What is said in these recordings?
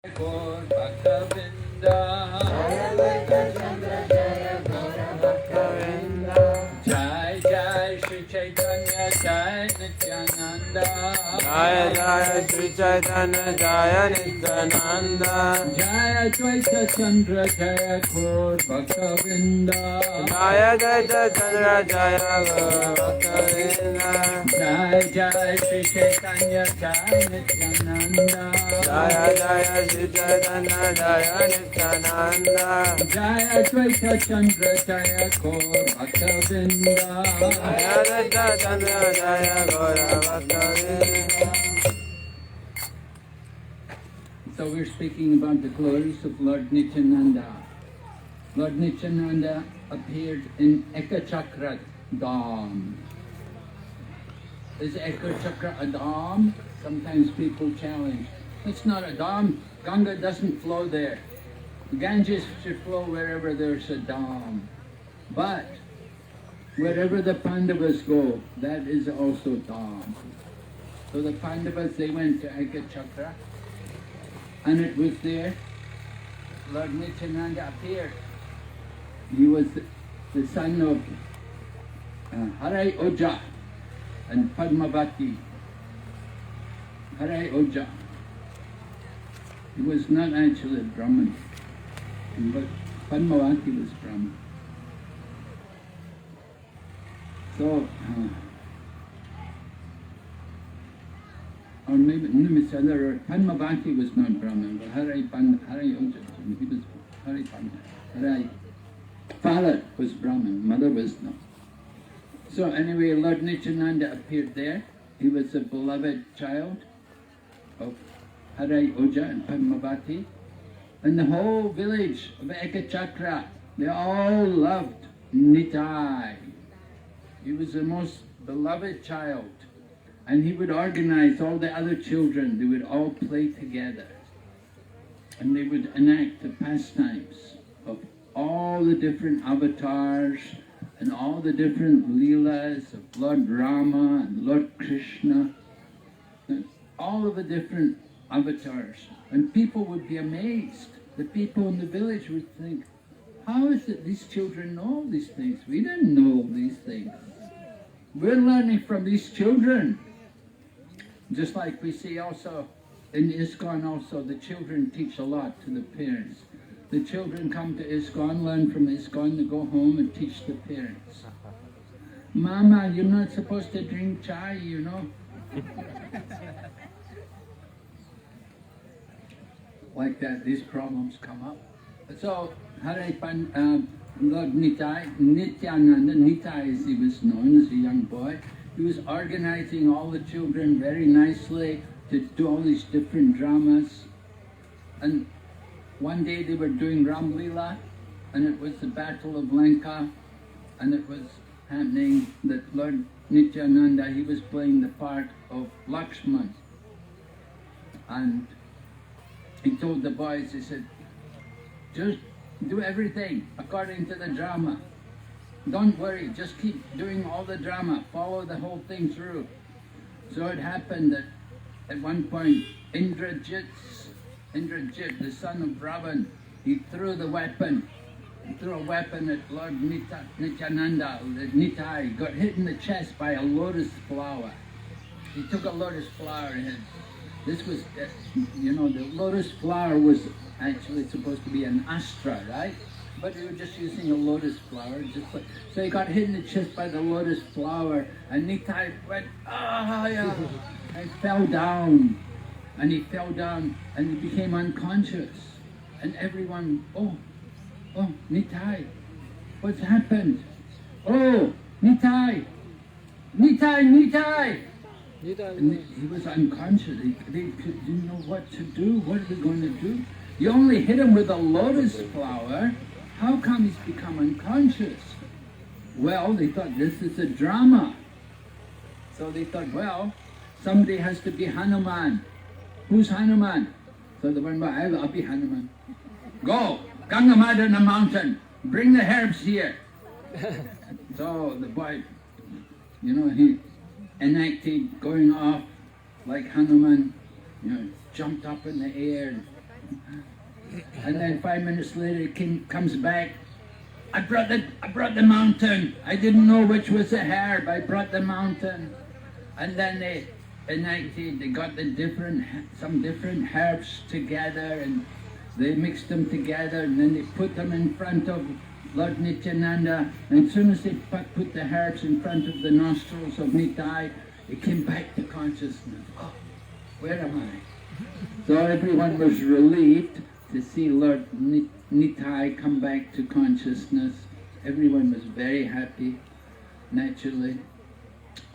Gaur Bhaktavinda. Jai Jai Shri Chaitanya Jai Nityananda. Jaya Jaya Shri Chaitanya Jaya Nityananda. Jaya Advaita Chandra Jaya Gaur Bhaktavinda. Jaya Jaya Chandra Jaya Gaur Bhaktavinda. Jai Jai Shri Chaitanya Jai Nityananda. Jaya Jaya Shri Chaitanya Jaya Nityananda. Jaya Advaita Chandra Jaya Gaur Bhaktavinda. Jaya Jaya Chandra Jaya Gaur Bhaktavinda. So we're speaking about the glories of Lord Nityananda. Lord Nityananda appeared in Ekachakra Dham. Is Ekachakra a Dham? Sometimes people challenge. It's not a Dham. Ganga doesn't flow there. Ganges should flow wherever there's a Dham. But wherever the Pandavas go, that is also Dham. So the Pandavas, they went to Ekachakra, and it was there Lord Nityananda appeared. He was the son of Harai Oja and Padmavati. Harai Oja. He was not actually a Brahmin, but Padmavati was Brahmin. So, or maybe Padmavati was not Brahmin, but Harai Oja, he was Harai Harai. Father was Brahmin, mother was not. So anyway, Lord Nityananda appeared there. He was a beloved child of Harai Oja and Padmavati. And the whole village of Ekachakra, they all loved Nitai. He was the most beloved child. And he would organize all the other children. They would all play together. And they would enact the pastimes of all the different avatars and all the different leelas of Lord Rama and Lord Krishna. And all of the different avatars. And people would be amazed. The people in the village would think, how is it these children know all these things? We didn't know all these things. We're learning from these children. Just like we see also in ISKCON also, the children teach a lot to the parents. The children come to ISKCON, learn from ISKCON, they go home and teach the parents. Mama, you're not supposed to drink chai, you know. Like that, these problems come up. So, Lord Nityananda, Nitai as he was known as a young boy, he was organizing all the children very nicely to do all these different dramas. And one day they were doing Ram Leela, and it was the Battle of Lanka, and it was happening that Lord Nityananda, he was playing the part of Lakshman. And he told the boys, he said, just do everything according to the drama. Don't worry, just keep doing all the drama, follow the whole thing through. So it happened that at one point, Indrajit, the son of Ravan, he threw the weapon. He threw a weapon at Lord Nityananda, Nitai, got hit in the chest by a lotus flower. He took a lotus flower and this was, you know, the lotus flower was actually supposed to be an astra, right? But they were just using a lotus flower. So he got hit in the chest by the lotus flower, and Nitai went, yeah, and fell down. And he fell down and he became unconscious. And everyone, oh, Nitai, what's happened? Oh, Nitai. And he was unconscious. They didn't know what to do. What are we going to do? You only hit him with a lotus flower. How come he's become unconscious? Well, they thought this is a drama. So they thought, well, somebody has to be Hanuman. Who's Hanuman? So the one boy, I'll be Hanuman. Go, Gangamada in the mountain. Bring the herbs here. So the boy, you know, he enacted going off like Hanuman, you know, jumped up in the air, And then 5 minutes later, the king comes back. I brought the mountain. I didn't know which was the herb. I brought the mountain. And then they got some different herbs together, and they mixed them together, and then they put them in front of Lord Nityananda. And as soon as they put the herbs in front of the nostrils of Nitai, it came back to consciousness. Oh, where am I? So everyone was relieved to see Lord Nitai come back to consciousness. Everyone was very happy, naturally.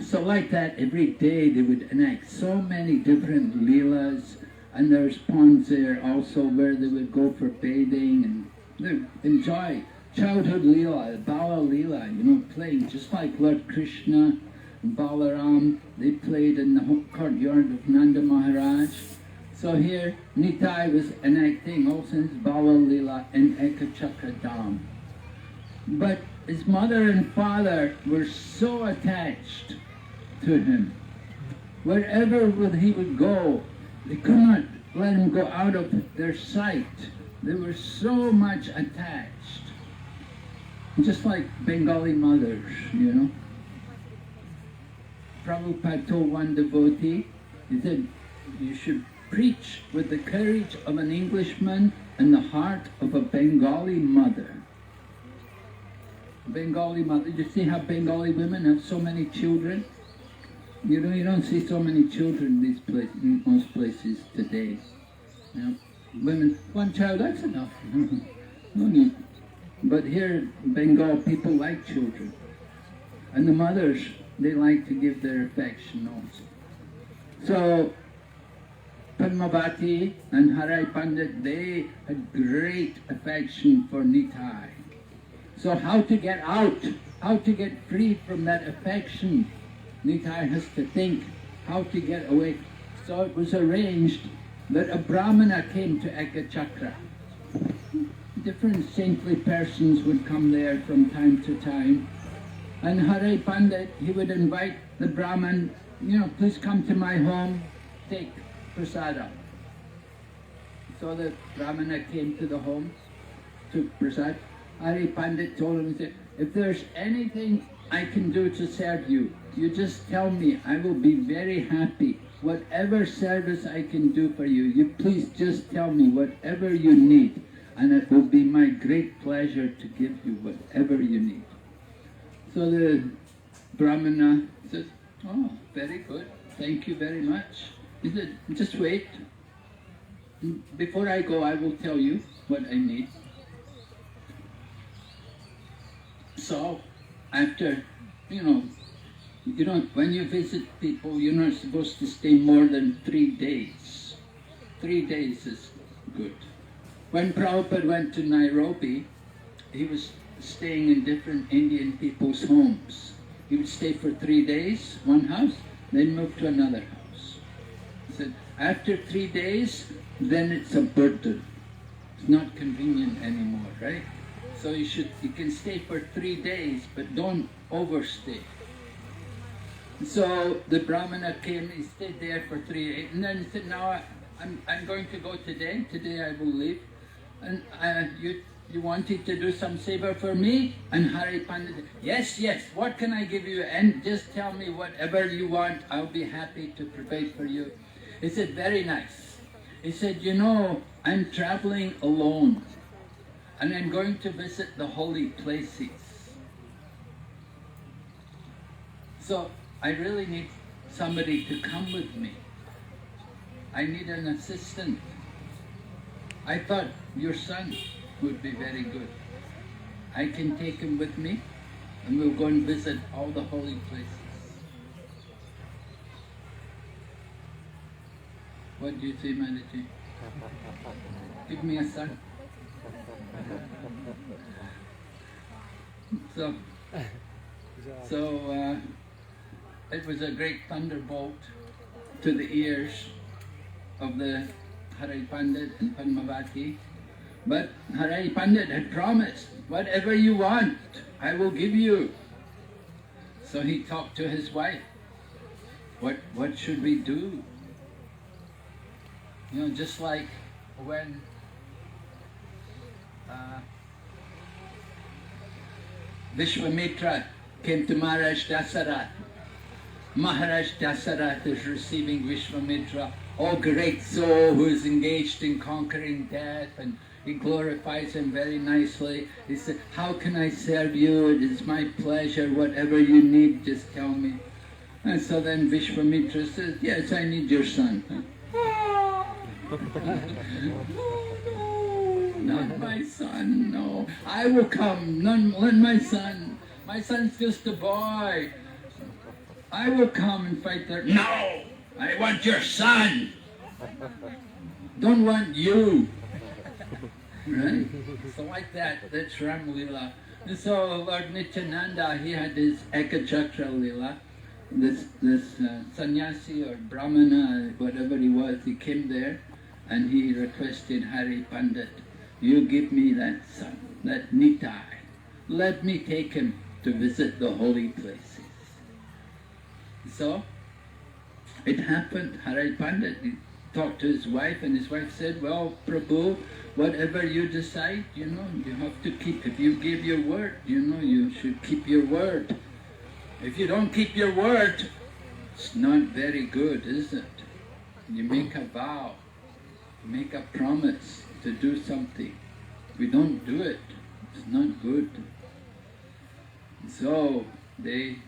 So like that, every day they would enact so many different leelas, and there's ponds there also where they would go for bathing and they enjoy childhood leela, Bala leela, playing just like Lord Krishna and Balaram. They played in the courtyard of Nanda Maharaj. So here, Nitai was enacting also his Bala leela in Ekachakra Dham. But his mother and father were so attached to him. Wherever he would go, they could not let him go out of their sight. They were so much attached. Just like Bengali mothers, Prabhupada told one devotee, he said, you should preach with the courage of an Englishman and the heart of a Bengali mother. Bengali mother, you see how Bengali women have so many children? You don't see so many children in most places today. Women, one child, that's enough. No need. But here, Bengal, people like children. And the mothers, they like to give their affection also. So, Padmavati and Harai Pandit, they had great affection for Nitai. So how to get out, how to get free from that affection, Nitai has to think how to get away. So it was arranged that a Brahmana came to Ekachakra. Different saintly persons would come there from time to time. And Harai Pandit, he would invite the Brahman, please come to my home, take prasada. So the Brahmana came to the home, took prasad. Hari Pandit told him, he said, if there's anything I can do to serve you, you just tell me, I will be very happy. Whatever service I can do for you, you please just tell me whatever you need, and it will be my great pleasure to give you whatever you need. So the Brahmana says, oh, very good, thank you very much. He said, just wait. Before I go, I will tell you what I need. So, after, when you visit people, you're not supposed to stay more than 3 days. 3 days is good. When Prabhupada went to Nairobi, he was staying in different Indian people's homes. He would stay for 3 days, one house, then move to another house. He said, after 3 days, then it's a burden. It's not convenient anymore, right? So you can stay for 3 days, but don't overstay. So the Brahmana came, he stayed there for 3 days, and then he said, now I'm going to go today I will leave. And you wanted to do some seva for me? And Hari Pandit said, yes, what can I give you? And just tell me whatever you want, I'll be happy to provide for you. He said, very nice. He said, I'm traveling alone, and I'm going to visit the holy places. So I really need somebody to come with me. I need an assistant. I thought your son would be very good. I can take him with me, and we'll go and visit all the holy places. What do you say, Mataji? Give me a son. So it was a great thunderbolt to the ears of the Harai Pandit and Padmavati. But Harai Pandit had promised, whatever you want, I will give you. So he talked to his wife. What should we do? Just like when Vishwamitra came to Maharaj Dasarath. Maharaj Dasarath is receiving Vishwamitra, oh great soul who is engaged in conquering death, and he glorifies him very nicely. He said, how can I serve you? It is my pleasure. Whatever you need, just tell me. And so then Vishwamitra says, yes, I need your son. Oh, no, not my son, no. I will come, not my son. My son's just a boy. I will come and fight there. No! I want your son! Don't want you! Right? So like that, that's Ram Lila. And so Lord Nityananda, he had his Ekachakra Lila. This sannyasi or brahmana, whatever he was, he came there and he requested Hari Pandit, you give me that son, that Nitai. Let me take him to visit the holy places. So, it happened. Hari Pandit talked to his wife, and his wife said, well, Prabhu, whatever you decide, you have to keep. If you give your word, you should keep your word. If you don't keep your word, it's not very good, is it? You make a vow, you make a promise to do something. If we don't do it, it's not good. So, they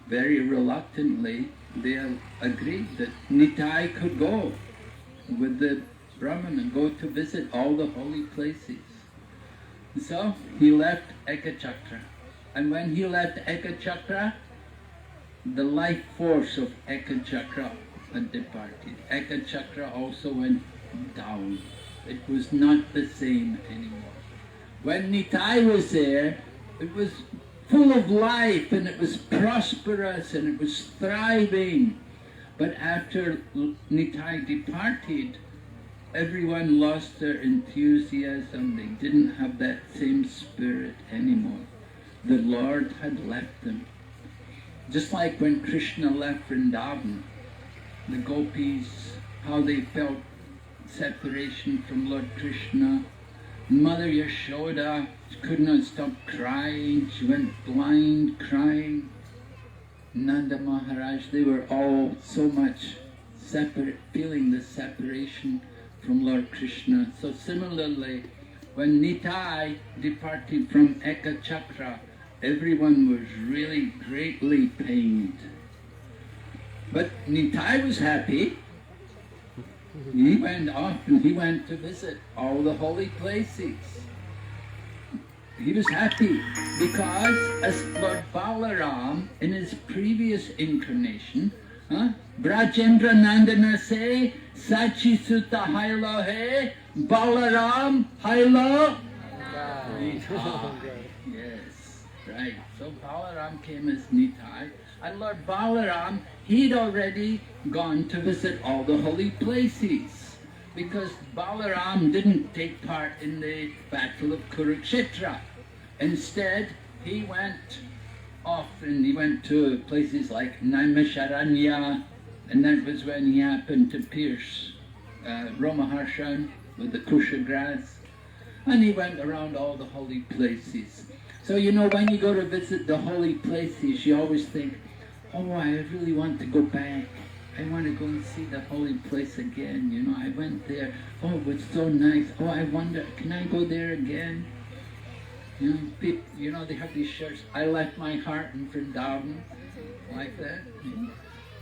very reluctantly, they agreed that Nitai could go with the Brahman and go to visit all the holy places. So he left Ekachakra. And when he left Ekachakra, the life force of Ekachakra had departed. Ekachakra also went down. It was not the same anymore. When Nitai was there, it was full of life, and it was prosperous, and it was thriving. But after Nitai departed, everyone lost their enthusiasm. They didn't have that same spirit anymore. The Lord had left them. Just like when Krishna left Vrindavan, the gopis, how they felt separation from Lord Krishna. Mother Yashoda could not stop crying. She went blind crying. Nanda Maharaj, they were all so much separate, feeling the separation from Lord Krishna. So similarly, when Nitai departed from Ekachakra, everyone was really greatly pained. But Nitai was happy. He went off and he went to visit all the holy places. He was happy because as Lord Balaram in his previous incarnation, Brajendra Nandana se Sachi Sutta Hailo he Balaram Hailo. Yes, right. So Balaram came as Nitai, and Lord Balaram, he'd already gone to visit all the holy places because Balaram didn't take part in the battle of Kurukshetra. Instead, he went off and he went to places like Naimisharanya, and that was when he happened to pierce Romaharshan with the kusha grass, and he went around all the holy places. So when you go to visit the holy places, you always think, oh, I really want to go back. I want to go and see the holy place again. I went there. Oh, it was so nice. Oh, I wonder, can I go there again? People, they have these shirts, I left my heart in Vrindavan, like that.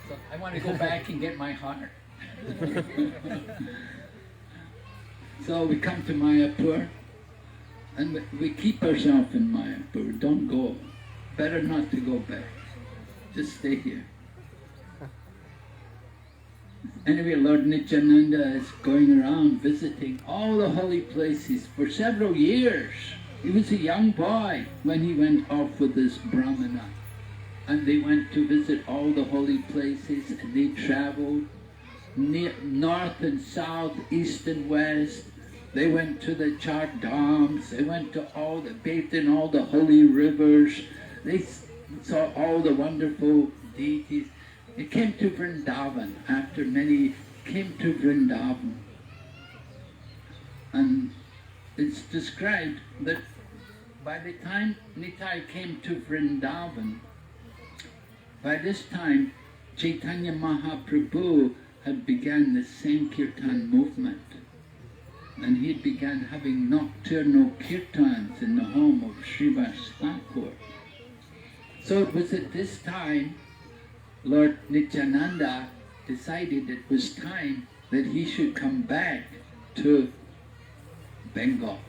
So I want to go back and get my heart. So we come to Mayapur, and we keep ourselves in Mayapur. Don't go. Better not to go back. Just stay here. Anyway, Lord Nityananda is going around visiting all the holy places for several years. He was a young boy when he went off with this Brahmana. And they went to visit all the holy places, and they traveled north and south, east and west. They went to the Char Dhams. They went to they bathed in all the holy rivers. They saw all the wonderful deities. They came to Vrindavan. After many came to Vrindavan. And it's described that by the time Nitai came to Vrindavan, by this time Chaitanya Mahaprabhu had begun the Sankirtan movement. And he began having nocturnal kirtans in the home of Srivas Thakur. So it was at this time Lord Nityananda decided it was time that he should come back to Bengal.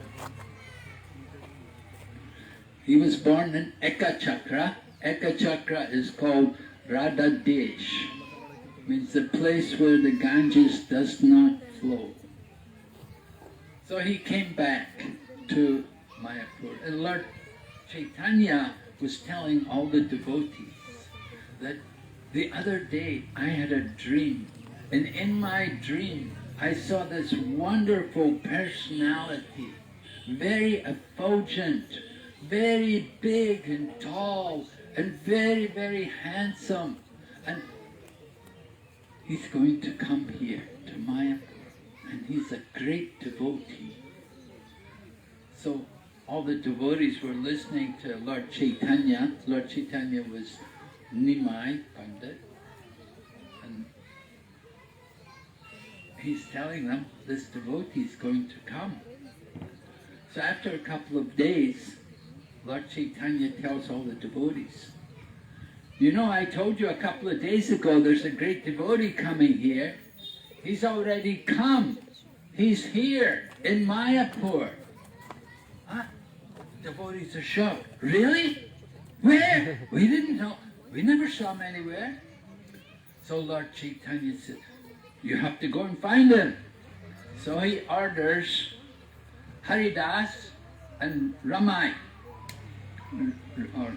He was born in Ekachakra. Ekachakra is called Radha Desh, means the place where the Ganges does not flow. So he came back to Mayapur, and Lord Chaitanya was telling all the devotees that the other day I had a dream, and in my dream I saw this wonderful personality, very effulgent, very big and tall, and very, very handsome, and he's going to come here to Mayapur. And he's a great devotee. So all the devotees were listening to Lord Chaitanya. Lord Chaitanya was Nimai Pandit. And he's telling them, this devotee is going to come. So after a couple of days, Lord Chaitanya tells all the devotees, you know, I told you a couple of days ago there's a great devotee coming here. He's already come. He's here in Mayapur. Huh? Devotees are shocked. Really? Where? We didn't know. We never saw him anywhere. So Lord Chaitanya said, you have to go and find him. So he orders Haridas and Ramai, or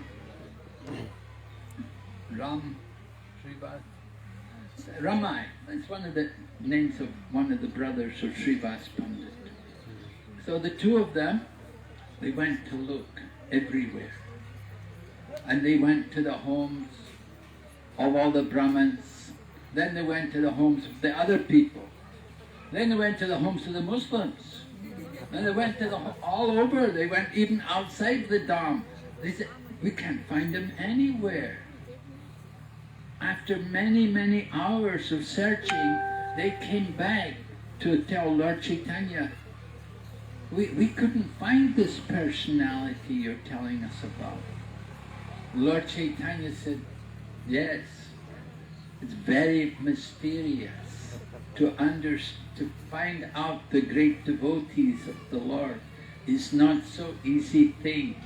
Ramai, that's one of the names of one of the brothers of Srivas Pandit. So the two of them, they went to look everywhere. And they went to the homes of all the Brahmins. Then they went to the homes of the other people. Then they went to the homes of the Muslims. And they went to all over. They went even outside the Dham. They said, we can't find him anywhere. After many, many hours of searching, they came back to tell Lord Chaitanya, we couldn't find this personality you're telling us about. Lord Chaitanya said, yes, it's very mysterious to find out the great devotees of the Lord is not so easy thing.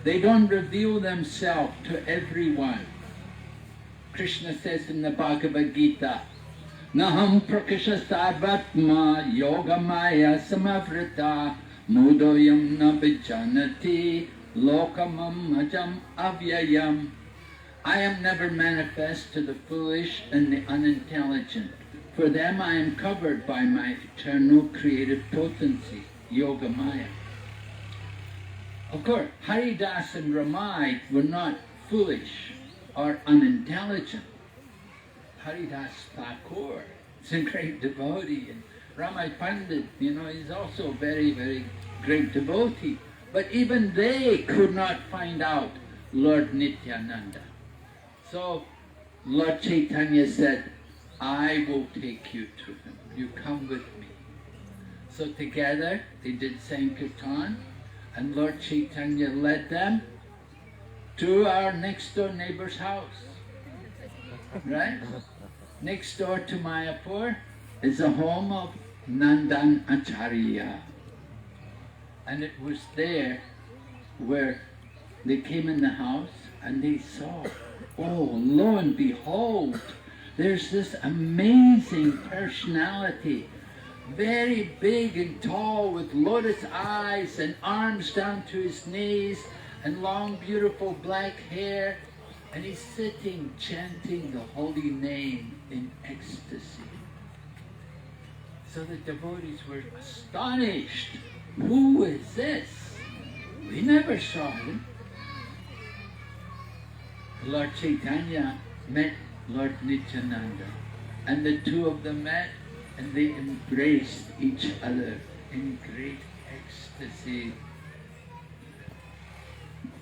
They don't reveal themselves to everyone. Krishna says in the Bhagavad Gita, Naham prakashastavatma yoga maya samavrita mudoyam na vijanati lokamam majam avyayam. I am never manifest to the foolish and the unintelligent. For them I am covered by my eternal creative potency, yoga maya. Of course, Haridas and Ramai were not foolish or unintelligent. Haridas Thakur is a great devotee, and Ramai Pandit, he's also a very, very great devotee. But even they could not find out Lord Nityananda. So Lord Chaitanya said, I will take you to him. You come with me. So together they did Sankirtan, and Lord Chaitanya led them to our next door neighbor's house. Right? Next door to Mayapur is the home of Nandan Acharya. And it was there where they came in the house and they saw, oh, lo and behold, there's this amazing personality, very big and tall with lotus eyes and arms down to his knees and long beautiful black hair, and he's sitting chanting the holy name in ecstasy. So the devotees were astonished. Who is this? We never saw him. Lord Chaitanya met Lord Nityananda, and the two of them met and they embraced each other in great ecstasy.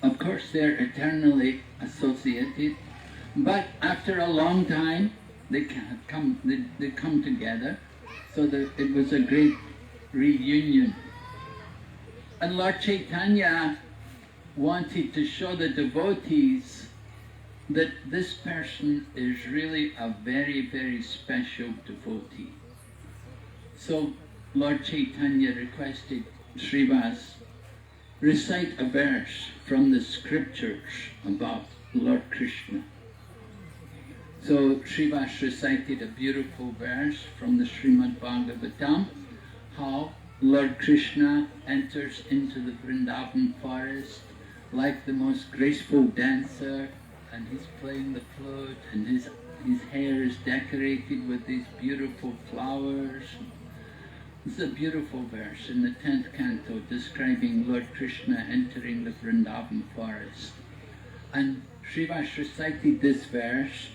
Of course, they're eternally associated, but after a long time, they come together, so that it was a great reunion. And Lord Chaitanya wanted to show the devotees that this person is really a very, very special devotee. So Lord Chaitanya requested Srivas recite a verse from the scriptures about Lord Krishna. So Srivas recited a beautiful verse from the Srimad Bhagavatam, how Lord Krishna enters into the Vrindavan forest like the most graceful dancer, and he's playing the flute, and his hair is decorated with these beautiful flowers. It's a beautiful verse in the 10th canto describing Lord Krishna entering the Vrindavan forest. And Srivas recited this verse,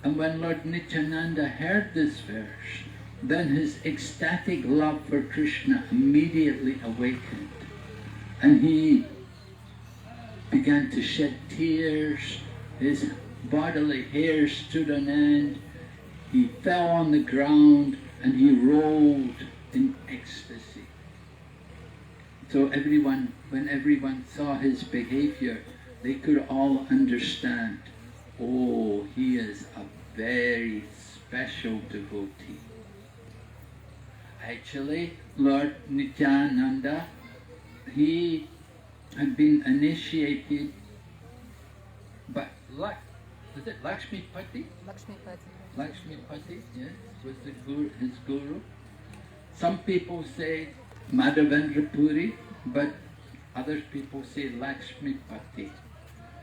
and when Lord Nityananda heard this verse, then his ecstatic love for Krishna immediately awakened. And he began to shed tears, his bodily hair stood on end, he fell on the ground, and he rolled in ecstasy. So when everyone saw his behavior, they could all understand, oh, he is a very special devotee. Actually, Lord Nityananda, he had been initiated by, is it Lakshmipati? Lakshmipati, yes, was his guru. Some people say Madhavendra Puri, but other people say Lakshmipati.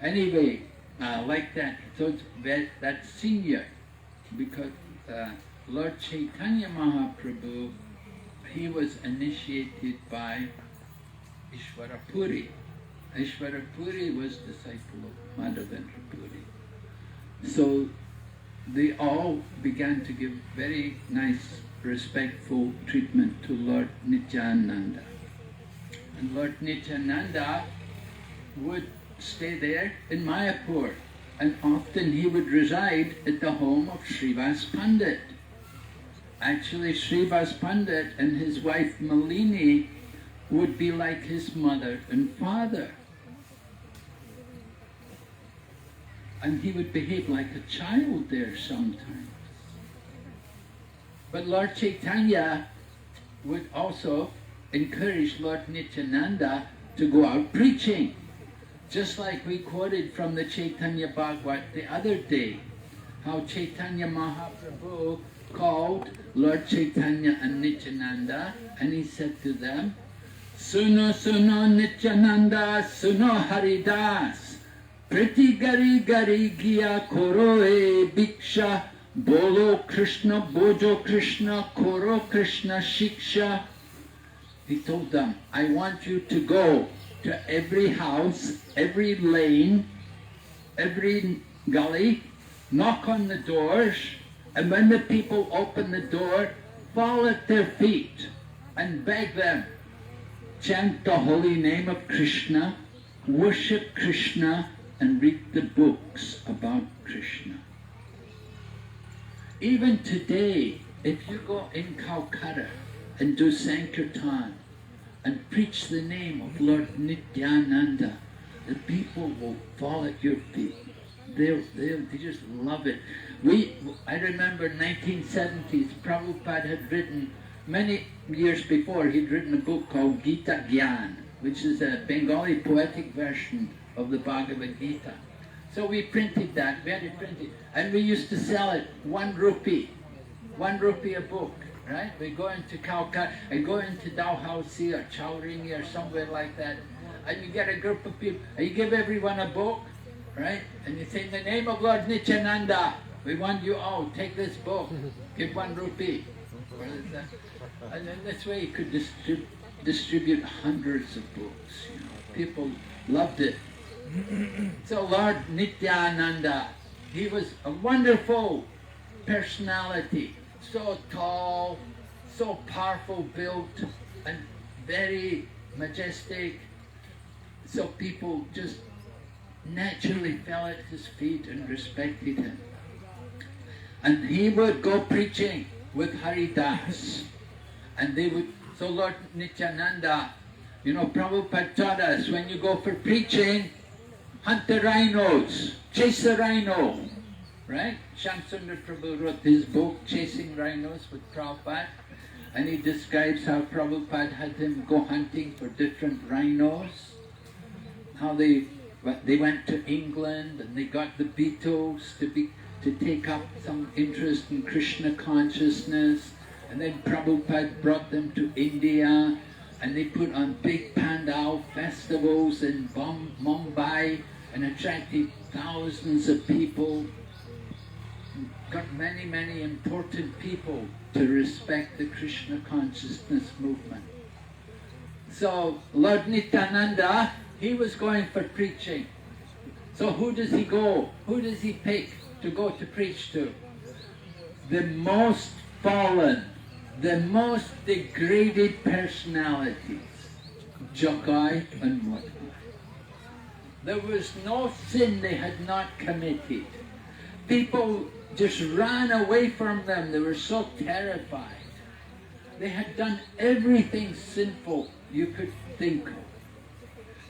Anyway, like that, so that's senior, because Lord Chaitanya Mahaprabhu, he was initiated by Ishvara Puri. Ishvara Puri was disciple of Madhavendra Puri. So they all began to give very nice, respectful treatment to Lord Nityananda. And Lord Nityananda would stay there in Mayapur, and often he would reside at the home of Srivas Pandit. Actually, Srivas Pandit and his wife Malini would be like his mother and father. And he would behave like a child there sometimes. But Lord Chaitanya would also encourage Lord Nityananda to go out preaching. Just like we quoted from the Chaitanya Bhagavat the other day, how Chaitanya Mahaprabhu called Lord Chaitanya and Nityananda, and he said to them, Suno suno Nityananda, suno Haridas, Priti gari gari gya koro e bhiksha, bolo Krishna, bojo Krishna, koro Krishna shiksha. He told them, I want you to go to every house, every lane, every gully, knock on the doors, and when the people open the door, fall at their feet and beg them, chant the holy name of Krishna, worship Krishna, and read the books about Krishna. Even today, if you go in Calcutta and do Sankirtan and preach the name of Lord Nityananda, the people will fall at your feet. They just love it. I remember 1970s, Prabhupada had written, many years before, he'd written a book called Gita Gyan, which is a Bengali poetic version of the Bhagavad Gita. So we printed that, we had it printed, and we used to sell it 1 rupee a book, right? We go into Calcutta, and go into Dalhousie or Chowringhee or somewhere like that, and you get a group of people, and you give everyone a book, right? And you say, in the name of Lord Nityananda, we want you all, take this book, give 1 rupee. And in this way you could distribute hundreds of books. You know. People loved it. So Lord Nityananda, he was a wonderful personality, so tall, so powerful built, and very majestic. So people just naturally fell at his feet and respected him. And he would go preaching with Haridas. And they would, so Lord Nityananda, you know, Prabhupada taught us, when you go for preaching, hunt the rhinos, chase the rhino, right? Shamsundar Prabhu wrote his book, Chasing Rhinos with Prabhupada, and he describes how Prabhupada had him go hunting for different rhinos, how they went to England and they got the Beatles to take up some interest in Krishna consciousness, and then Prabhupada brought them to India, and they put on big Pandal festivals in Mumbai and attracted thousands of people, got many, many important people to respect the Krishna consciousness movement. So Lord Nityananda, he was going for preaching. So who does he go? Who does he pick to go to preach to? The most fallen, the most degraded personalities, Jagai and Madhai. There was no sin they had not committed. People just ran away from them. They were so terrified. They had done everything sinful you could think of.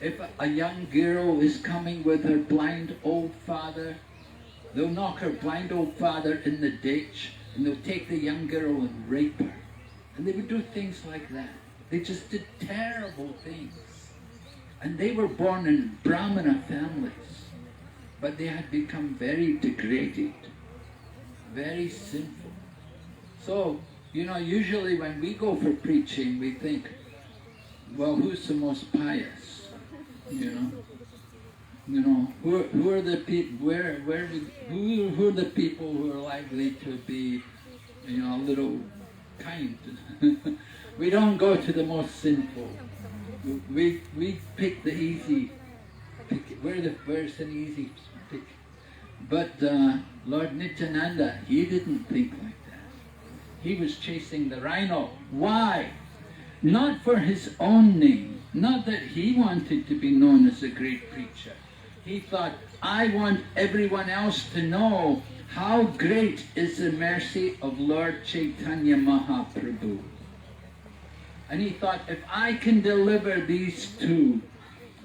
If a young girl is coming with her blind old father, they'll knock her blind old father in the ditch, and they'll take the young girl and rape her. And they would do things like that. They just did terrible things. And they were born in Brahmana families, but they had become very degraded, very sinful. So, you know, usually when we go for preaching, we think, well, who's the most pious? You know, who are the people? Who are the people who are likely to be, you know, a little kind? We don't go to the most sinful. We pick the easy. Where's an easy pick? But Lord Nityananda, he didn't think like that. He was chasing the rhino. Why? Not for his own name. Not that he wanted to be known as a great preacher. He thought, I want everyone else to know how great is the mercy of Lord Chaitanya Mahaprabhu. And he thought, if I can deliver these two,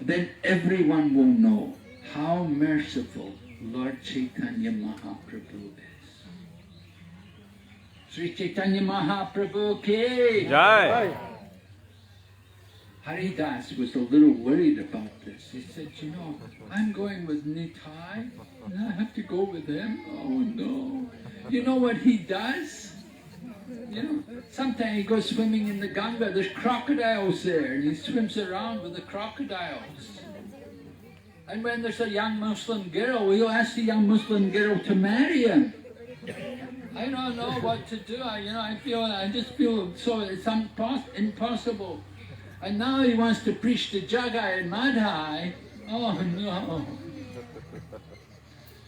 then everyone will know how merciful Lord Chaitanya Mahaprabhu is. Sri Chaitanya Mahaprabhu ki Jai. Haridas was a little worried about this. He said, you know, I'm going with Nitai, and I have to go with him? Oh no. You know what he does? You know, sometimes he goes swimming in the Ganga, there's crocodiles there, and he swims around with the crocodiles. And when there's a young Muslim girl, he'll ask the young Muslim girl to marry him. I don't know what to do. I just feel so it's impossible. And now he wants to preach to Jagai and Madhai. Oh no.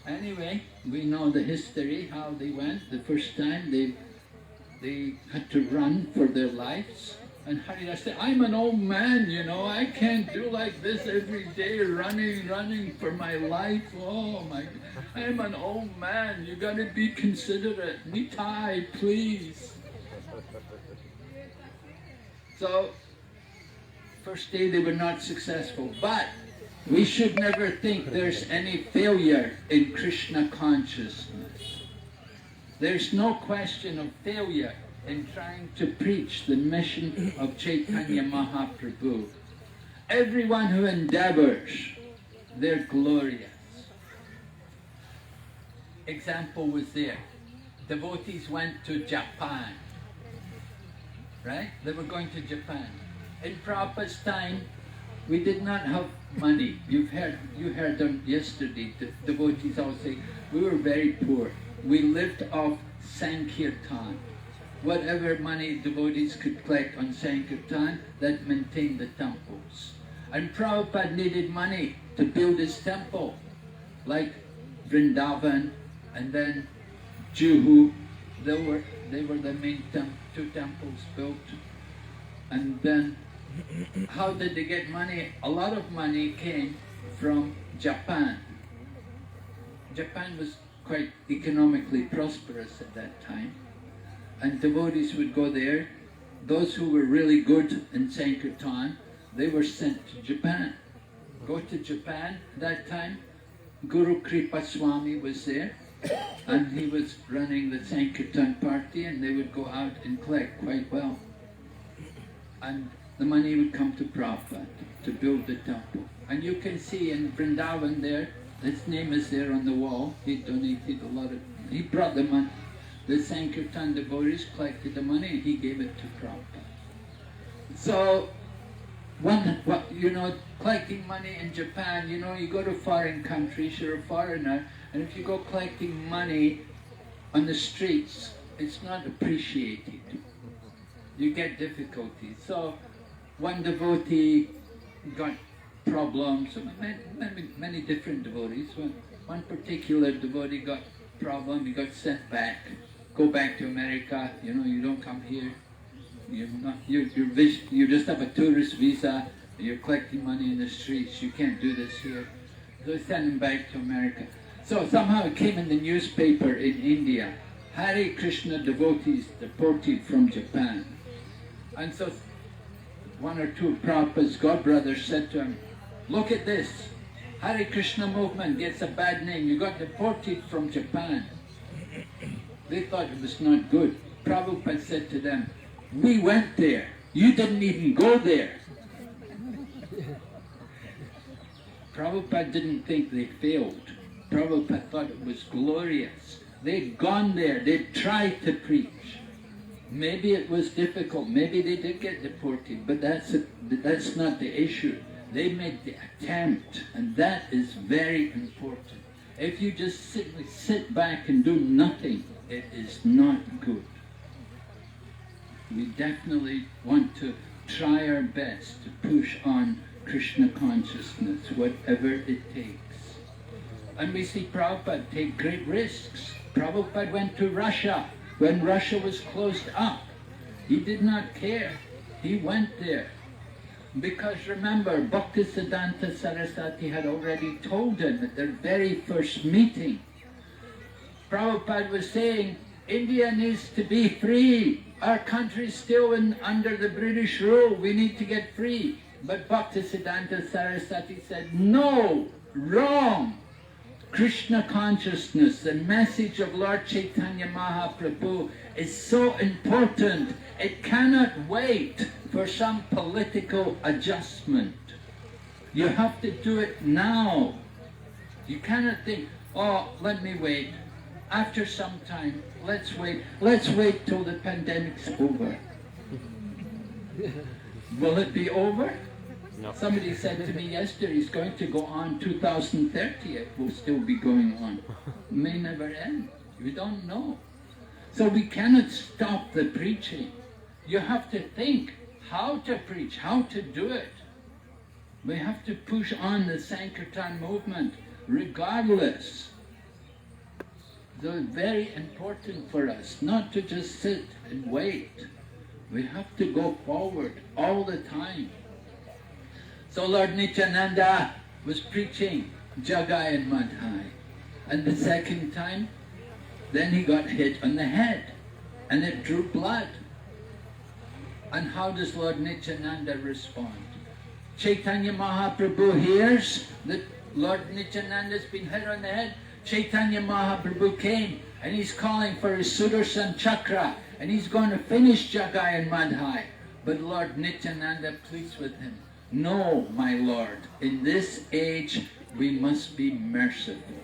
Anyway, we know the history, how they went. The first time they had to run for their lives. And Haridas said, I'm an old man, you know, I can't do like this every day, running for my life. Oh my God, I'm an old man, you gotta be considerate. Nitai, please. So, first day they were not successful, but we should never think there's any failure in Krishna consciousness. There's no question of failure in trying to preach the mission of Chaitanya Mahaprabhu. Everyone who endeavors, they're glorious. Example was there. Devotees went to Japan, right? They were going to Japan. In Prabhupada's time, we did not have money. You heard them yesterday. The devotees all say, we were very poor. We lived off Sankirtan. Whatever money devotees could collect on Sankirtan, that maintained the temples. And Prabhupada needed money to build his temple, like Vrindavan and then Juhu. They were the main two temples built. And then how did they get money? A lot of money came from Japan. Japan was quite economically prosperous at that time, and devotees would go there. Those who were really good in Sankirtan, they were sent to Japan. Go to Japan that time. Guru Kripa Swami was there, and he was running the Sankirtan party, and they would go out and collect quite well. And the money would come to Prabhupada to build the temple. And you can see in Vrindavan there, his name is there on the wall. He donated a lot of, he brought the money. The Sankirtan devotees collected the money and he gave it to Prabhupada. So, collecting money in Japan, you go to foreign countries, you're a foreigner, and if you go collecting money on the streets, it's not appreciated. You get difficulties. So, one devotee got problems, many different devotees. One particular devotee got problem, he got sent back. Go back to America, you don't come here. You just have a tourist visa, you're collecting money in the streets, you can't do this here. So they sent him back to America. So somehow it came in the newspaper in India, Hare Krishna devotees deported from Japan. And so one or two of Prabhupada's godbrothers said to him, look at this, Hare Krishna movement gets a bad name, you got deported from Japan. They thought it was not good. Prabhupada said to them, we went there, you didn't even go there. Prabhupada didn't think they failed. Prabhupada thought it was glorious. They'd gone there, they'd tried to preach. Maybe it was difficult, maybe they did get deported, but that's not the issue. They made the attempt, and that is very important. If you just sit back and do nothing, it is not good. We definitely want to try our best to push on Krishna consciousness, whatever it takes. And we see Prabhupada take great risks. Prabhupada went to Russia when Russia was closed up. He did not care. He went there. Because remember, Bhaktisiddhanta Saraswati had already told him at their very first meeting. Prabhupada was saying, India needs to be free. Our country is still under the British rule. We need to get free. But Bhaktisiddhanta Saraswati said, no, wrong. Krishna consciousness, the message of Lord Chaitanya Mahaprabhu is so important. It cannot wait for some political adjustment. You have to do it now. You cannot think, oh, let me wait. After some time, let's wait. Let's wait till the pandemic's over. Will it be over? No. Somebody said to me yesterday, it's going to go on 2030. It will still be going on. It may never end. We don't know. So we cannot stop the preaching. You have to think how to preach, how to do it. We have to push on the Sankirtan movement regardless. So it's very important for us not to just sit and wait. We have to go forward all the time. So Lord Nityananda was preaching Jagai and Madhai. And the second time, then he got hit on the head and it drew blood. And how does Lord Nityananda respond? Chaitanya Mahaprabhu hears that Lord Nityananda has been hit on the head. Chaitanya Mahaprabhu came and he's calling for his Sudarshan Chakra and he's going to finish Jagai and Madhai. But Lord Nityananda pleads with him, no, my Lord, in this age we must be merciful.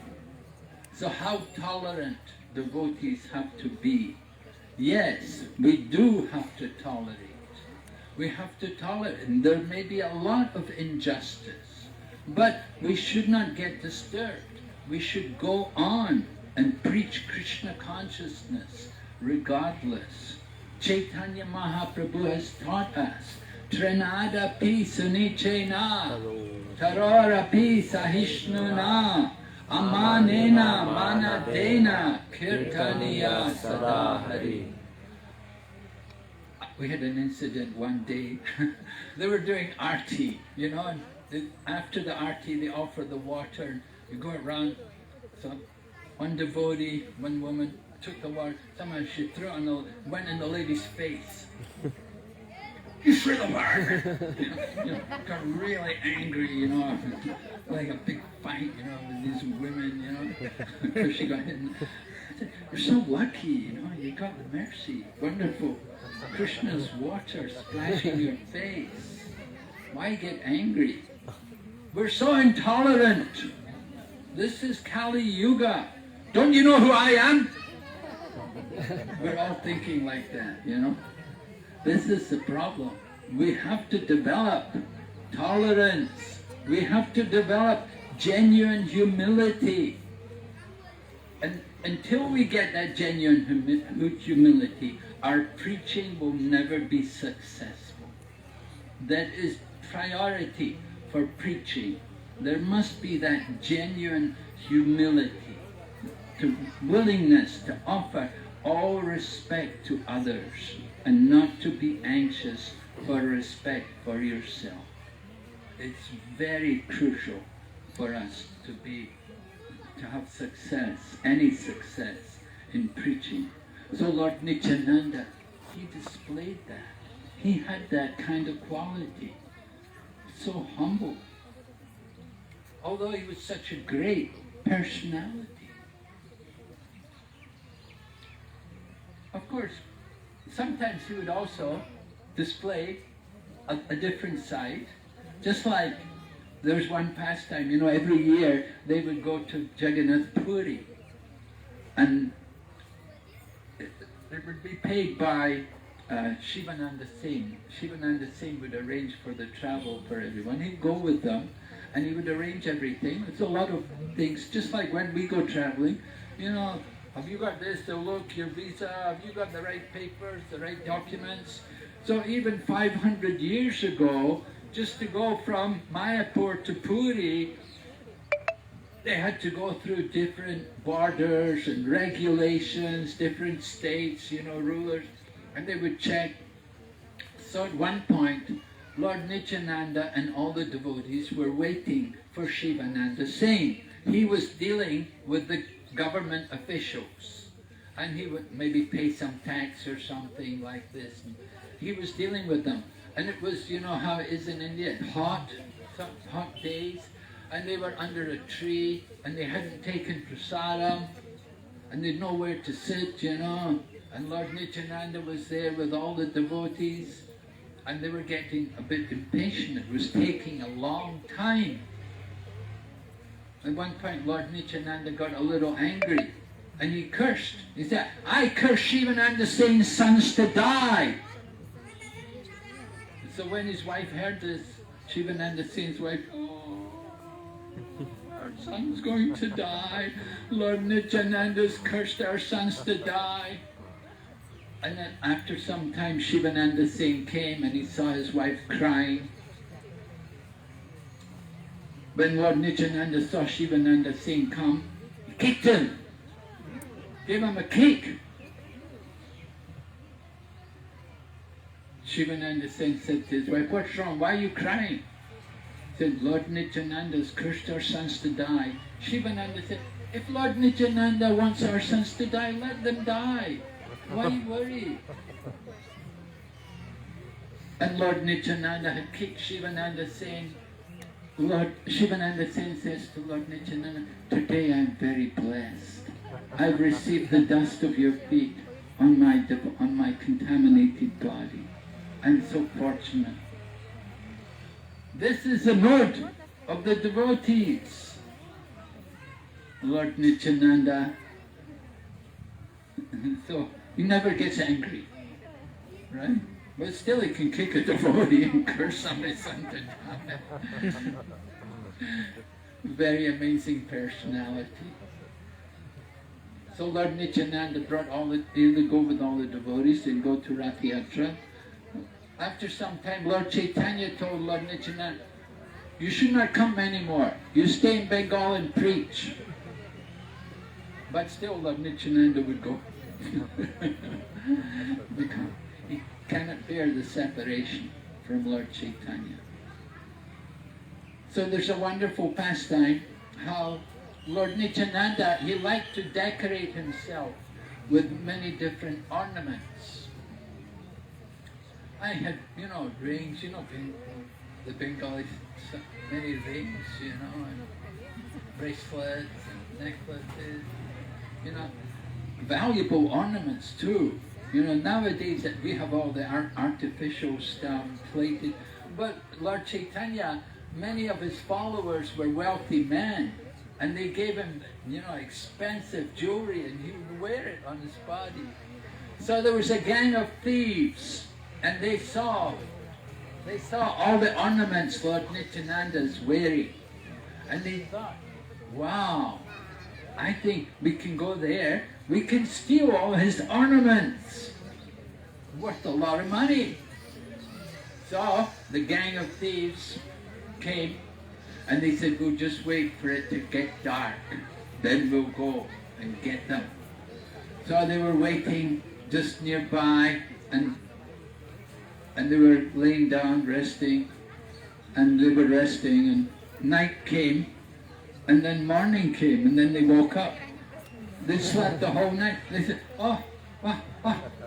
So how tolerant devotees have to be. Yes, we do have to tolerate. We have to tolerate, and there may be a lot of injustice, but we should not get disturbed. We should go on and preach Krishna consciousness regardless. Chaitanya Mahaprabhu has taught us, Trinada pi sunichena, tarora pi sahishnuna, amanena manadena, kirtaniya sadahari. we had an incident one day. They were doing arti, you know, and after the arti they offer the water. You go around. So one devotee, one woman took the water. Somehow she threw it went in the lady's face. You threw the water. Got really angry, you know, like a big fight, you know, with these women, you know. Because she got hit. You're so lucky, you know, you got the mercy. Wonderful. Krishna's water splashing your face. Why get angry? We're so intolerant. This is Kali Yuga. Don't you know who I am? We're all thinking like that, you know. This is the problem. We have to develop tolerance. We have to develop genuine humility. And until we get that genuine humility, our preaching will never be successful. That is priority for preaching. There must be that genuine humility, willingness to offer all respect to others and not to be anxious for respect for yourself. It's very crucial for us to have success, any success in preaching. So Lord Nityananda, he displayed that. He had that kind of quality. So humble. Although he was such a great personality. Of course, sometimes he would also display a different side. Just like there's one pastime, you know, every year they would go to Jagannath Puri, and it would be paid by Shivananda Singh. Shivananda Singh would arrange for the travel for everyone. He'd go with them and he would arrange everything. It's a lot of things, just like when we go traveling, you know, have you got this? They'll look, your visa, have you got the right papers, the right documents? So even 500 years ago, just to go from Mayapur to Puri, they had to go through different borders and regulations, different states, you know, rulers, and they would check. So at one point, Lord Nityananda and all the devotees were waiting for Shivananda Singh. He was dealing with the government officials, and he would maybe pay some tax or something like this. He was dealing with them, and it was, you know how it is in India, hot days, and they were under a tree, and they hadn't taken prasadam, and they'd nowhere to sit, you know, and Lord Nityananda was there with all the devotees, and they were getting a bit impatient. It was taking a long time. At one point, Lord Nityananda got a little angry, and he cursed. He said, I curse Shivananda Singh's sons to die. So when his wife heard this, Shivananda Singh's wife, oh, our son's going to die. Lord Nityananda's cursed our sons to die. And then after some time, Shivananda Singh came and he saw his wife crying. When Lord Nityananda saw Shivananda Singh come, he kicked him, gave him a kick. Shivananda Singh said to his wife, what's wrong? Why are you crying? He said, Lord Nityananda has cursed our sons to die. Shivananda said, if Lord Nityananda wants our sons to die, let them die. Why you worry? And Lord Nityananda had kicked Shivananda Singh. Shivananda Singh says to Lord Nityananda, today I am very blessed. I've received the dust of your feet on my contaminated body. I'm so fortunate. This is the mood of the devotees. Lord Nityananda, so he never gets angry, right? But still he can kick a devotee and curse somebody's son to death. Very amazing personality. So Lord Nityananda brought they would go with all the devotees, they'd go to Rath Yatra. After some time, Lord Chaitanya told Lord Nityananda, you should not come anymore. You stay in Bengal and preach. But still Lord Nityananda would go. Because he cannot bear the separation from Lord Chaitanya. So there's a wonderful pastime how Lord Nityananda, he liked to decorate himself with many different ornaments. I had, rings, the Bengalis, many rings, and bracelets and necklaces, valuable ornaments too. Nowadays that we have all the artificial stuff, plated, but Lord Chaitanya, many of his followers were wealthy men, and they gave him, expensive jewelry, and he would wear it on his body. So there was a gang of thieves, and they saw all the ornaments Lord Nityananda is wearing, and they thought, wow, I think we can go there, we can steal all his ornaments, worth a lot of money. So the gang of thieves came, and they said, we'll just wait for it to get dark, then we'll go and get them. So they were waiting just nearby, and they were laying down, resting, and they were resting, and night came, and then morning came, and then they woke up. They slept the whole night. They said, oh,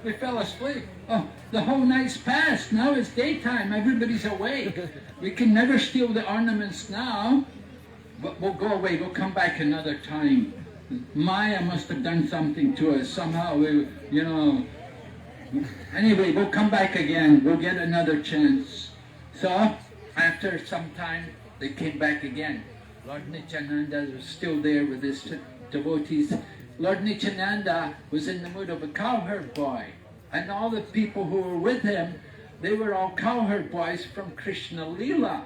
we fell asleep. Oh, the whole night's passed. Now it's daytime. Everybody's awake. We can never steal the ornaments now, but we'll go away. We'll come back another time. Maya must have done something to us. Somehow, Anyway, we'll come back again. We'll get another chance. So, after some time, they came back again. Lord Nityananda was still there with his devotees. Lord Nityananda was in the mood of a cowherd boy. And all the people who were with him, they were all cowherd boys from Krishna Leela.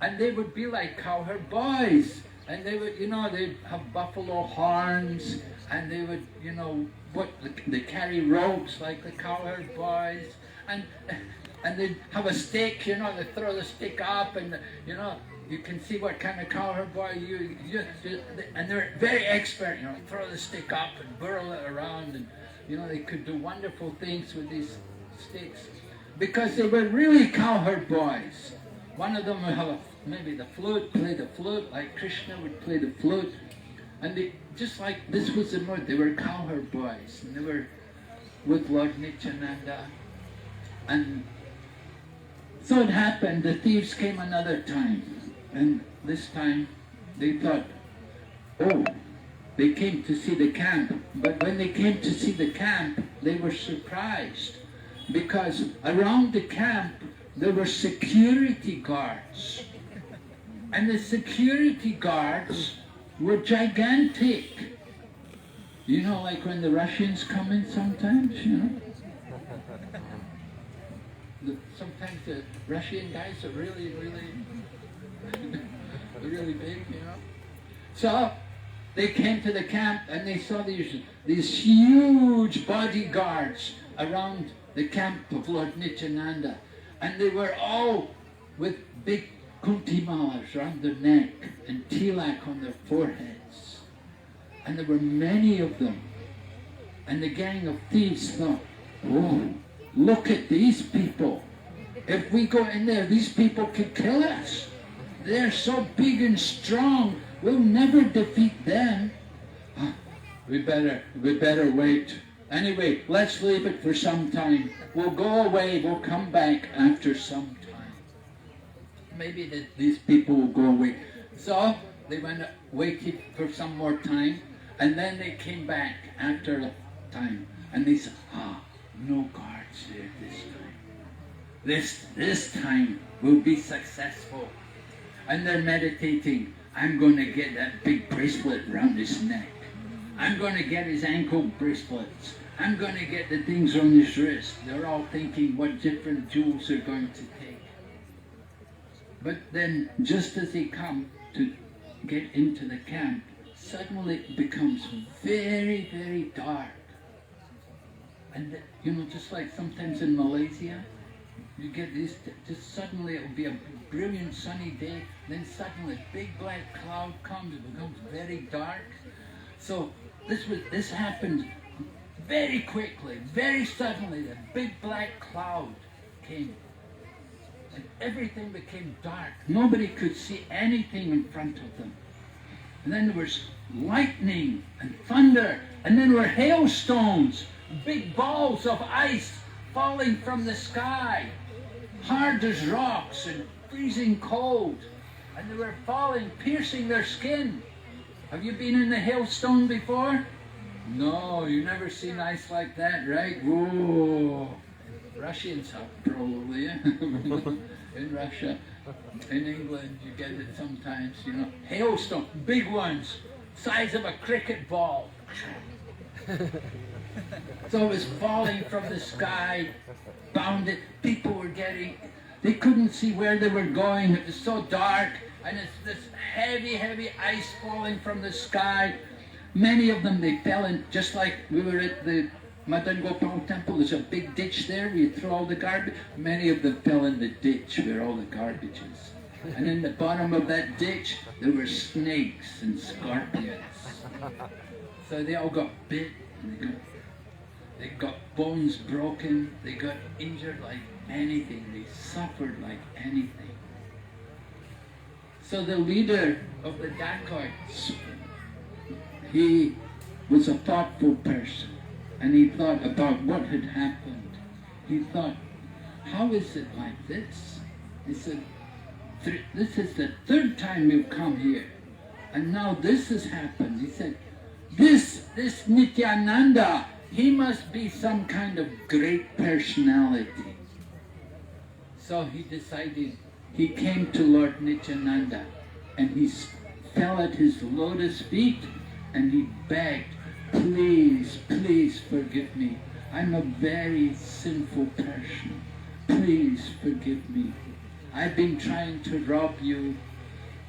And they would be like cowherd boys. And they would, they'd have buffalo horns. And they would, they carry ropes like the cowherd boys. And they'd have a stick, they throw the stick up, and, you can see what kind of cowherd boy and they're very expert, throw the stick up and whirl it around, and, they could do wonderful things with these sticks. Because they were really cowherd boys. One of them would have maybe the flute, play the flute, like Krishna would play the flute. And they, just like this was the mood, they were cowherd boys, and they were with Lord Nityananda. And so it happened, the thieves came another time, and this time they thought, oh, they came to see the camp. But when they came to see the camp, they were surprised, because around the camp there were security guards. And the security guards were gigantic. Like when the Russians come in sometimes, sometimes the Russian guys are really, really big, So they came to the camp, and they saw these huge bodyguards around the camp of Lord Nityananda. And they were all with big kuntimalas around their neck and tilak on their foreheads. And there were many of them. And the gang of thieves thought, oh, look at these people. If we go in there, these people could kill us. They're so big and strong, we'll never defeat them. We better wait. Anyway, let's leave it for some time. We'll go away, we'll come back after some time. Maybe these people will go away. So they waited for some more time, and then they came back after a time, and they said, no guards there this time. This time we'll be successful. And they're meditating. I'm going to get that big bracelet around his neck. I'm going to get his ankle bracelets. I'm going to get the things on his wrist. They're all thinking what different jewels they're going to take. But then, just as they come to get into the camp, suddenly it becomes very, very dark. And, just like sometimes in Malaysia, you get this, just suddenly it'll be a brilliant sunny day, then suddenly a big black cloud comes, it becomes very dark. So this happened very quickly, very suddenly, the big black cloud came. And everything became dark. Nobody could see anything in front of them. And then there was lightning and thunder. And then there were hailstones, big balls of ice falling from the sky, hard as rocks and freezing cold. And they were falling, piercing their skin. Have you been in the hailstone before? No, you've never seen ice like that, right? Whoa! Russians have probably, yeah? In Russia. In England, you get it sometimes, you know. Hailstone, big ones, size of a cricket ball. So it was falling from the sky, bounded. People were they couldn't see where they were going. It was so dark, and it's this heavy, heavy ice falling from the sky. Many of them, they fell in, just like we were at the Madan Gopal temple. There's a big ditch there where you throw all the garbage. Many of them fell in the ditch where all the garbage is. And in the bottom of that ditch, there were snakes and scorpions. So they all got bit, and they got bones broken, they got injured like anything, they suffered like anything. So the leader of the dacoits, he was a thoughtful person, and he thought about what had happened. He thought, how is it like this? He said, this is the third time we've come here, and now this has happened. He said, this Nityananda, he must be some kind of great personality. So he decided, he came to Lord Nityananda, and he fell at his lotus feet, and he begged, please, please forgive me. I'm a very sinful person. Please forgive me. I've been trying to rob you.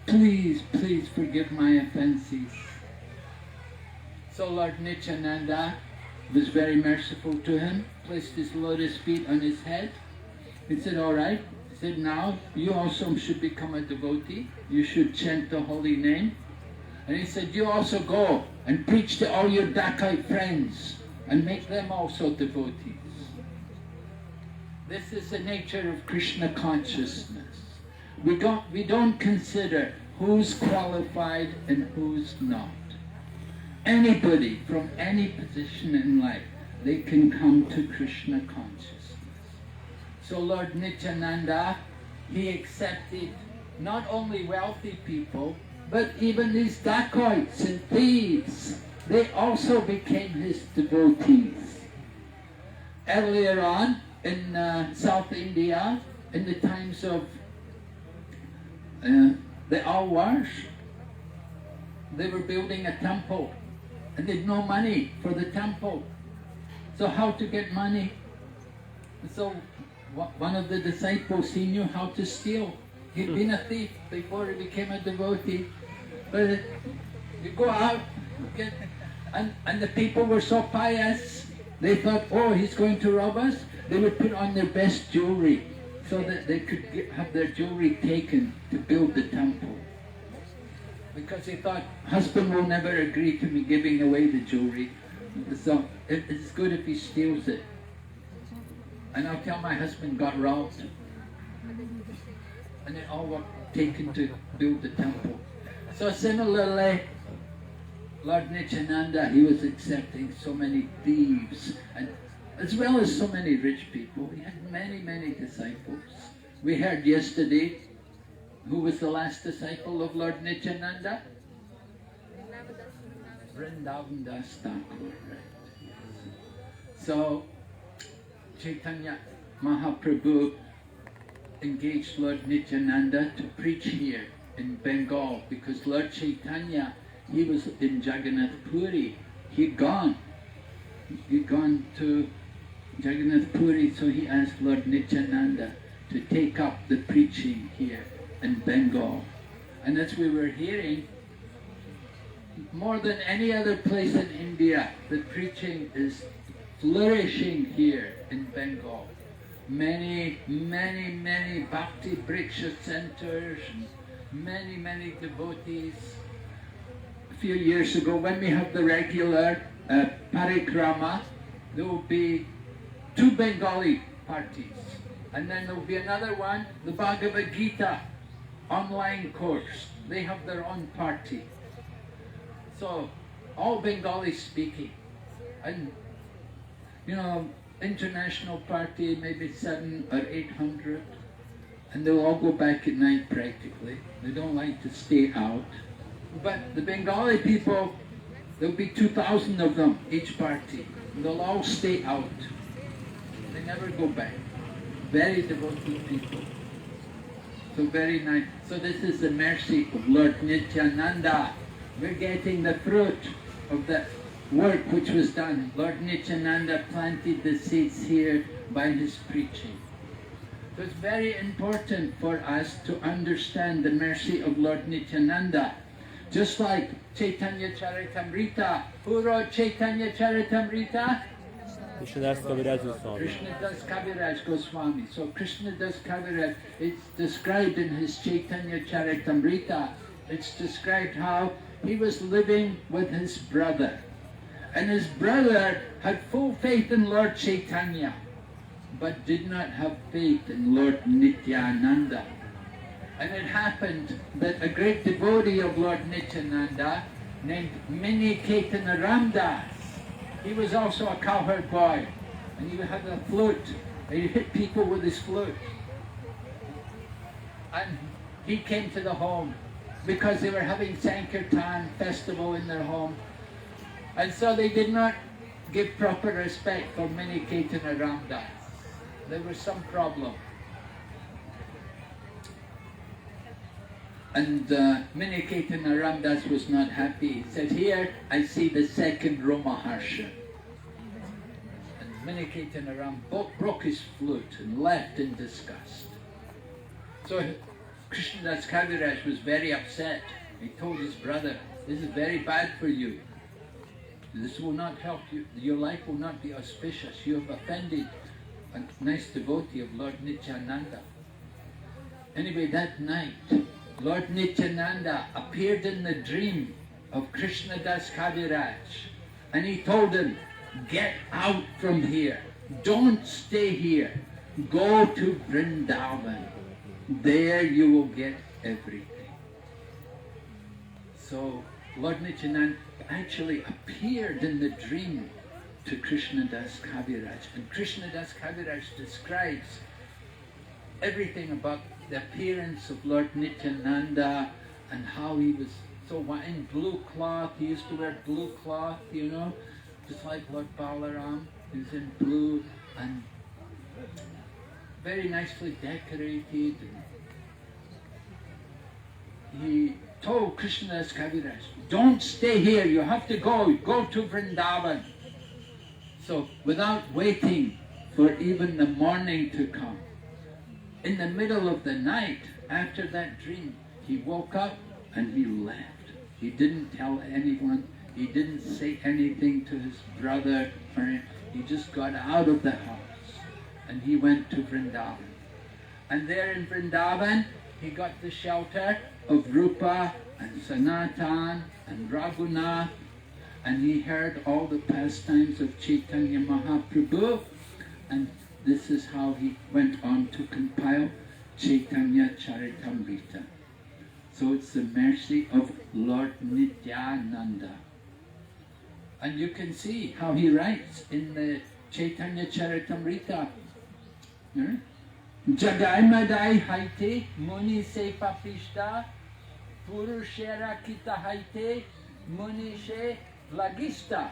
Please, please forgive my offenses. So Lord Nityananda was very merciful to him, placed his lotus feet on his head. He said, all right. He said, now you also should become a devotee. You should chant the holy name. And he said, you also go and preach to all your dacoit friends and make them also devotees. This is the nature of Krishna consciousness. We don't consider who's qualified and who's not. Anybody from any position in life, they can come to Krishna consciousness. So Lord Nityananda, he accepted not only wealthy people, but even these dacoits and thieves. They also became his devotees. Earlier on, in South India, in the times of the Alwars, they were building a temple, and they had no money for the temple. So how to get money? So one of the disciples, he knew how to steal. He'd been a thief before he became a devotee. But you go out, and the people were so pious, they thought, oh, he's going to rob us. They would put on their best jewelry so that they could have their jewelry taken to build the temple. Because they thought, husband will never agree to me giving away the jewelry, so it's good if he steals it. And I'll tell my husband got robbed. And it all were taken to build the temple. So similarly, Lord Nityananda, he was accepting so many thieves, and as well as so many rich people. He had many, many disciples. We heard yesterday, who was the last disciple of Lord Nityananda? Vrindavan Das Thakur. So, Chaitanya Mahaprabhu engaged Lord Nityananda to preach here in Bengal, because Lord Chaitanya, he was in Jagannath Puri. He'd gone to Jagannath Puri, so he asked Lord Nityananda to take up the preaching here in Bengal. And as we were hearing, more than any other place in India, the preaching is flourishing here in Bengal. Many, many, many bhakti briksha centers, many, many devotees. A few years ago, when we have the regular Parikrama, there will be 2 Bengali parties. And then there will be another one, the Bhagavad Gita online course. They have their own party. So, all Bengali speaking. And, you know, international party, maybe 700 or 800. And they'll all go back at night practically. They don't like to stay out. But the Bengali people, there'll be 2,000 of them, each party. They'll all stay out. They never go back. Very devoted people. So very nice. So this is the mercy of Lord Nityananda. We're getting the fruit of the work which was done. Lord Nityananda planted the seeds here by his preaching. So it's very important for us to understand the mercy of Lord Nityananda. Just like Chaitanya Charitamrita. Who wrote Chaitanya Charitamrita? Krishnadas Kaviraj Goswami. Krishnadas Kaviraj Goswami. So Krishnadas Kaviraj, it's described in his Chaitanya Charitamrita. It's described how he was living with his brother. And his brother had full faith in Lord Chaitanya, but did not have faith in Lord Nityananda. And it happened that a great devotee of Lord Nityananda, named Mini Ketana Ramdas, he was also a cowherd boy, and he had a flute, and he hit people with his flute. And he came to the home, because they were having Sankirtan festival in their home. And so they did not give proper respect for Mini Ketana Ramdas. There was some problem. And Mini Ketana Ramdas was not happy. He said, here I see the second Romaharsha. And Mini Ketana Ram broke his flute and left in disgust. So Krishnadas Kaviraj was very upset. He told his brother, this is very bad for you. This will not help you. Your life will not be auspicious. You have offended a nice devotee of Lord Nityananda. Anyway, that night, Lord Nityananda appeared in the dream of Krishnadas Kaviraj, and he told him, get out from here. Don't stay here. Go to Vrindavan. There you will get everything. So Lord Nityananda actually appeared in the dream to Krishnadas Kaviraj. And Krishnadas Kaviraj describes everything about the appearance of Lord Nityananda and how he was so in blue cloth. He used to wear blue cloth, you know, just like Lord Balaram. He was in blue and very nicely decorated. He told Krishnadas Kaviraj, don't stay here, you have to go to Vrindavan. So without waiting for even the morning to come, in the middle of the night, after that dream, he woke up and he left. He didn't tell anyone, he didn't say anything to his brother, he just got out of the house and he went to Vrindavan. And there in Vrindavan, he got the shelter of Rupa and Sanatan and Raghunath, and he heard all the pastimes of Chaitanya Mahaprabhu, and this is how he went on to compile Chaitanya Charitamrita. So it's the mercy of Lord Nityananda. And you can see how he writes in the Chaitanya Charitamrita. Jagai Madai Haite Muni Se Papishta Purushera Kita Haite Muni Se Lagista.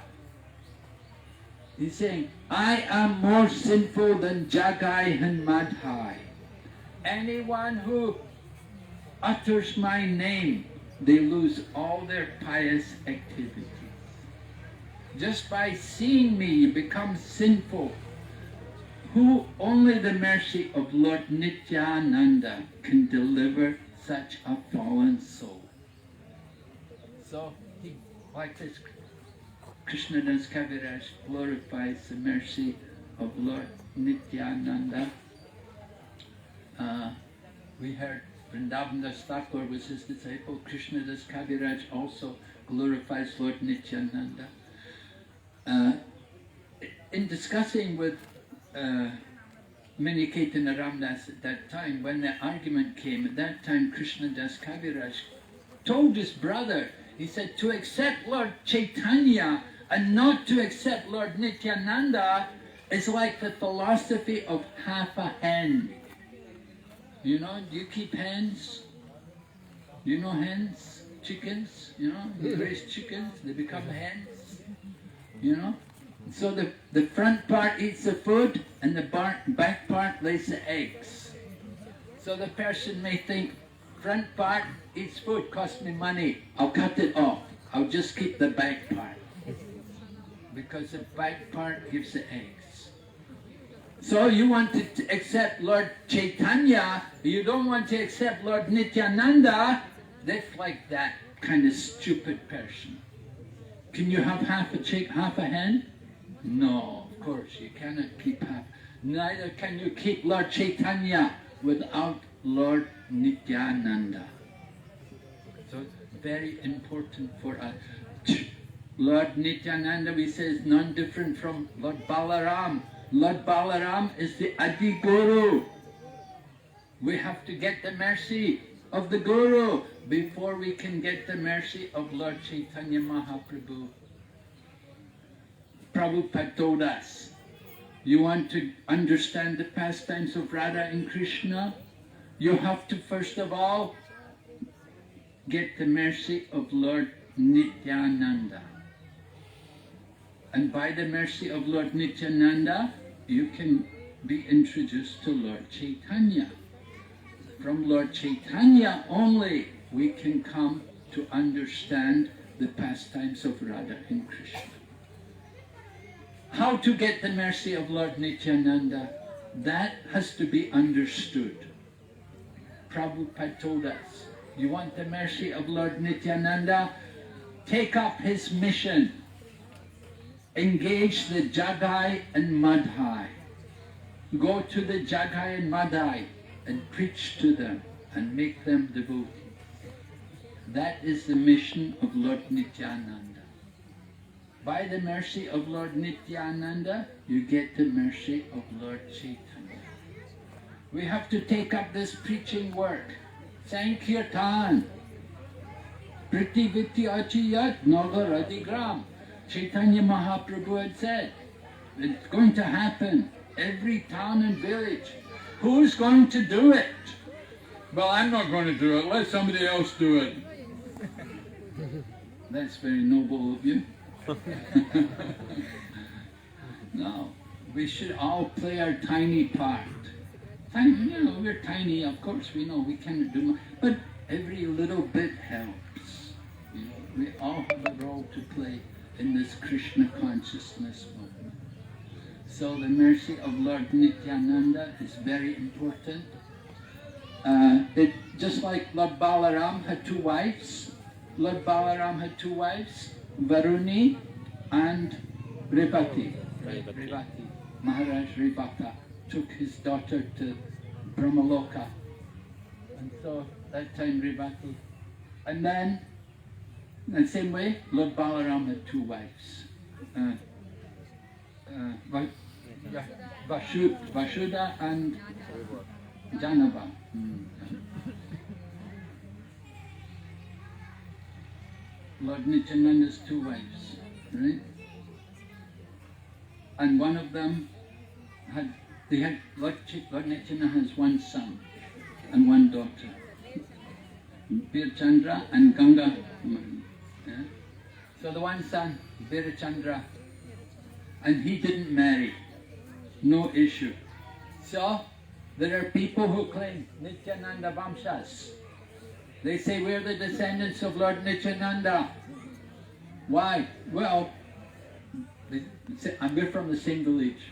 He's saying, I am more sinful than Jagai and Madhai. Anyone who utters my name, they lose all their pious activities. Just by seeing me, you become sinful. Who only the mercy of Lord Nityananda can deliver such a fallen soul. So, he, like this, Krishnadas Kaviraj glorifies the mercy of Lord Nityananda. We heard Vrindavandas Thakur was his disciple. Krishnadas Kaviraj also glorifies Lord Nityananda. in discussing with Miniketana Ramdas at that time, when the argument came, at that time Krishna Das Kaviraj told his brother, he said, to accept Lord Chaitanya and not to accept Lord Nityananda is like the philosophy of half a hen. You know, do you keep hens? Do you know hens? Chickens? You know, you raise chickens, they become hens. You know? So the front part eats the food and the back part lays the eggs. So the person may think, front part eats food, costs me money, I'll cut it off. I'll just keep the back part. Because the back part gives the eggs. So you want to accept Lord Chaitanya, you don't want to accept Lord Nityananda, that's like that kind of stupid person. Can you have half a hen? No, of course, you cannot keep half. Neither can you keep Lord Chaitanya without Lord Nityananda. So it's very important for us. Lord Nityananda, we say, is none different from Lord Balaram. Lord Balaram is the Adi Guru. We have to get the mercy of the Guru before we can get the mercy of Lord Chaitanya Mahaprabhu. Prabhupada told us, you want to understand the pastimes of Radha and Krishna, you have to first of all get the mercy of Lord Nityananda. And by the mercy of Lord Nityananda, you can be introduced to Lord Chaitanya. From Lord Chaitanya only we can come to understand the pastimes of Radha and Krishna. How to get the mercy of Lord Nityananda? That has to be understood. Prabhupada told us, you want the mercy of Lord Nityananda? Take up his mission. Engage the Jagai and Madhai. Go to the Jagai and Madhai and preach to them and make them devotees. That is the mission of Lord Nityananda. By the mercy of Lord Nityananda, you get the mercy of Lord Chaitanya. We have to take up this preaching work. Sankirtan. Pritiviti achiyat nagaradigram. Chaitanya Mahaprabhu had said, it's going to happen. Every town and village. Who's going to do it? Well, I'm not going to do it. Let somebody else do it. That's very noble of you. No, we should all play our tiny part. Tiny, you know, we're tiny, of course, we know we cannot do much, but every little bit helps. You know, we all have a role to play in this Krishna consciousness movement. So the mercy of Lord Nityananda is very important. Just like Lord Balaram had two wives, Lord Balaram had two wives, Varuni and Revati. Right? Revati. Maharaj Revata took his daughter to Brahmaloka. And so that time Revati. And then, in the same way, Lord Balaram had two wives. Vasudha and Janava. Lord Nityananda's two wives, right? And one of them Lord Nityananda has one son and one daughter, Birchandra and Ganga. Yeah? So the one son, Birchandra, and he didn't marry, no issue. So there are people who claim Nityananda Vamshas. They say we're the descendants of Lord Nityananda. Why? Well, they say, we're from the same village.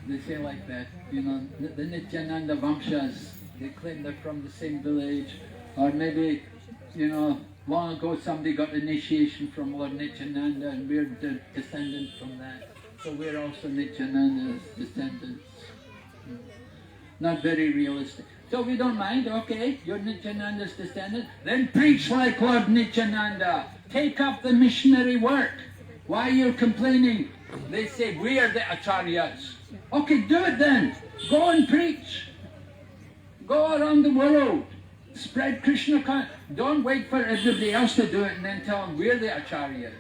They say like that, you know, the Nityananda Vamshas, they claim they're from the same village. Or maybe, you know, long ago somebody got initiation from Lord Nityananda and we're the descendants from that. So we're also Nityananda's descendants. Not very realistic. So we don't mind, okay, you're Nityananda's descendant, then preach like Lord Nityananda. Take up the missionary work. Why are you complaining? They say, we are the acharyas. Okay, do it then. Go and preach. Go around the world. Spread Krishna consciousness. Don't wait for everybody else to do it and then tell them we're the acharyas.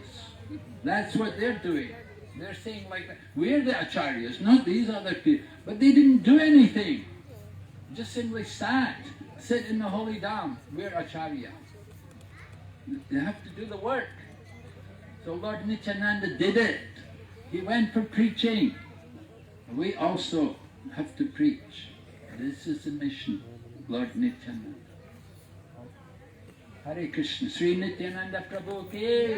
That's what they're doing. They're saying like that. We're the acharyas, not these other people. But they didn't do anything. Just simply sit in the holy dham. We're acharya. They have to do the work. So Lord Nityananda did it. He went for preaching. We also have to preach. This is the mission, Lord Nityananda. Hare Krishna. Sri Nityananda Prabhu ki.